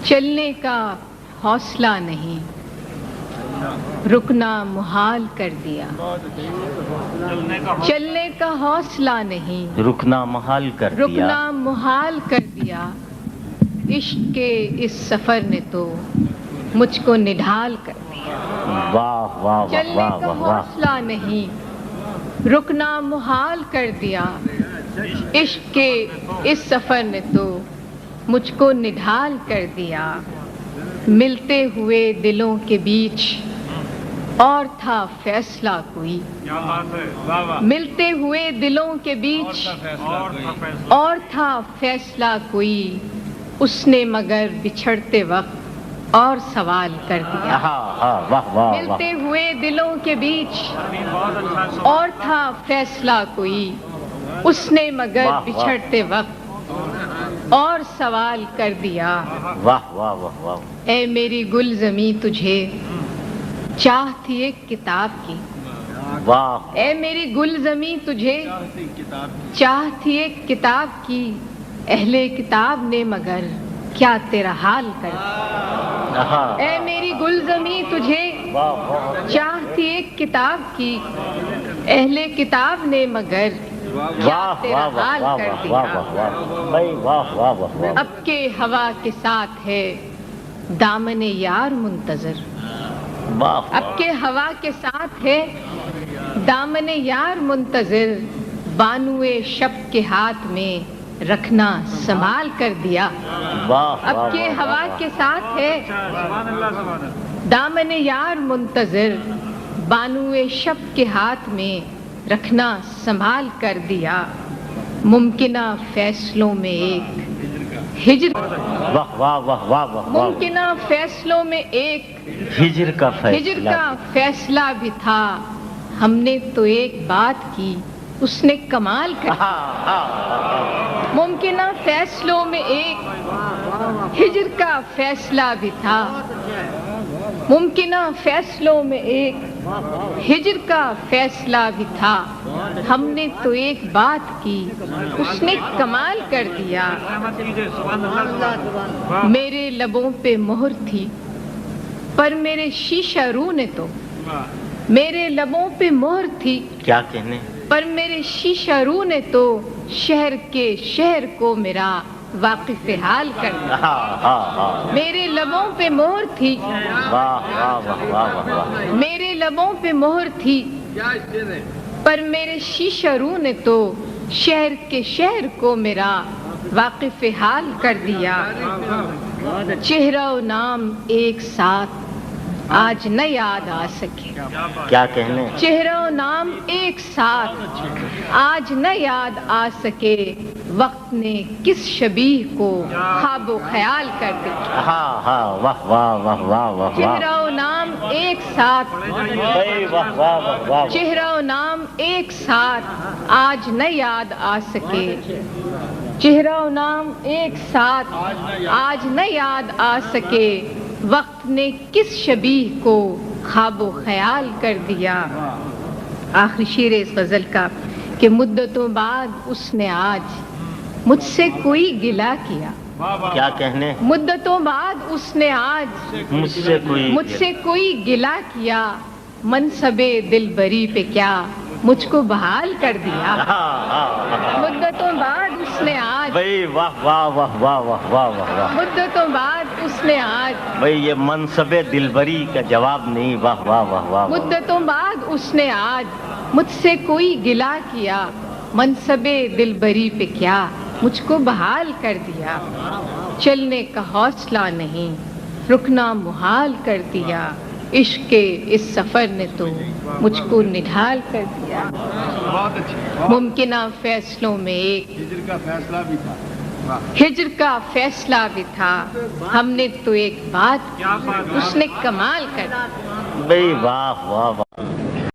چلنے کا حوصلہ نہیں، رکنا محال کر دیا۔ چلنے کا حوصلہ نہیں، رکنا محال کر دیا۔ رکنا محال کر دیا۔ عشق کے اس سفر نے تو مجھ کو نڈھال کر دیا۔ واہ واہ چلنے واہ کا واہ واہ۔ حوصلہ نہیں، رکنا محال کر دیا۔ عشق کے اس سفر نے تو مجھ کو نڈھال کر دیا۔ ملتے ہوئے دلوں کے بیچ اور تھا فیصلہ کوئی، ملتے ہوئے دلوں کے بیچ اور تھا فیصلہ کوئی، اس نے مگر بچھڑتے وقت اور سوال کر دیا۔ ملتے ہوئے دلوں کے بیچ اور تھا فیصلہ کوئی، اس نے مگر بچھڑتے وقت اور سوال کر دیا۔ واہ واہ واہ واہ۔ اے میری گل زمیں تجھے چاہ تھی ایک کتاب کی، واہ۔ اے میری گل زمیں تجھے چاہ تھی ایک کتاب کی، اہل کتاب نے مگر کیا تیرا حال کر دیا۔ اے میری گل زمیں تجھے چاہ تھی ایک کتاب کی، اہل کتاب نے مگر کیا تیرا حال کر دیا۔ اب کے ہوا کے ساتھ ہے دامن یار منتظر، اب کے ہوا کے ساتھ ہے دامن یار منتظر، بانوئے شب کے ہاتھ میں رکھنا سنبھال کر دیا۔ اب کے ہوا کے ساتھ ہے دامن یار منتظر، بانوئے شب کے ہاتھ میں رکھنا سنبھال کر دیا۔ ممکنہ فیصلوں میں ایک ہجر، ممکنہ فیصلوں میں ایک ہجر کا فیصلہ بھی تھا، ہم نے تو ایک بات کی اس نے کمال کر دیا۔ ممکنہ فیصلوں میں ایک ہجر کا فیصلہ بھی تھا، ممکنہ فیصلوں میں ایک ہجر کا فیصلہ بھی تھا، ہم نے تو ایک بات کی اس نے کمال کر دیا۔ میرے لبوں پہ مہر تھی پر میرے شیشہ رو نے تو، میرے لبوں پہ مہر تھی کیا کہنے پر میرے شیشہ رو نے تو، شہر کے شہر کو میرا واقف حال کر دیا۔ میرے لبوں پہ مہر تھی، میرے لبوں پہ مہر تھی پر میرے شیشہ رو نے تو، شہر کے شہر کو میرا واقف حال کر دیا۔ چہرہ و نام ایک ساتھ آج نہ یاد آ سکے، کیا کہنے چہرہ و نام ایک ساتھ آج نہ یاد آ سکے، وقت نے کس شبیہ کو خواب و خیال کر دیا۔ چہرہ و نام ایک ساتھ، چہرہ و نام ایک ساتھ آج نہ یاد آ سکے، چہرہ و نام ایک ساتھ آج نہ یاد آ سکے، وقت نے کس شبیہ کو خواب و خیال کر دیا۔ آخری شعر اس غزل کا کہ مدتوں بعد اس نے آج مجھ سے کوئی گلہ کیا، کیا کہنے مدتوں بعد اس نے آج مجھ سے کوئی گلہ کیا، منصب دلبری پہ کیا مجھ کو بحال کر دیا۔ مدتوں بعد اس نے آج، واہ واہ واہ واہ واہ واہ واہ، مدتوں بعد اس نے آج، بھئی یہ منصب دلبری کا جواب نہیں، واہ واہ واہ واہ۔ مدتوں بعد اس نے آج مجھ سے کوئی گلہ کیا، منصب دلبری پہ کیا مجھ کو بحال کر دیا۔ چلنے کا حوصلہ نہیں، رکنا محال کر دیا، عشق کے اس سفر نے تو مجھ کو نڈھال کر دیا۔ ممکنہ فیصلوں میں ایک ہجر کا فیصلہ بھی تھا، ہم نے تو ایک بات اس نے کمال کر دیا۔ بھئی واہ واہ واہ۔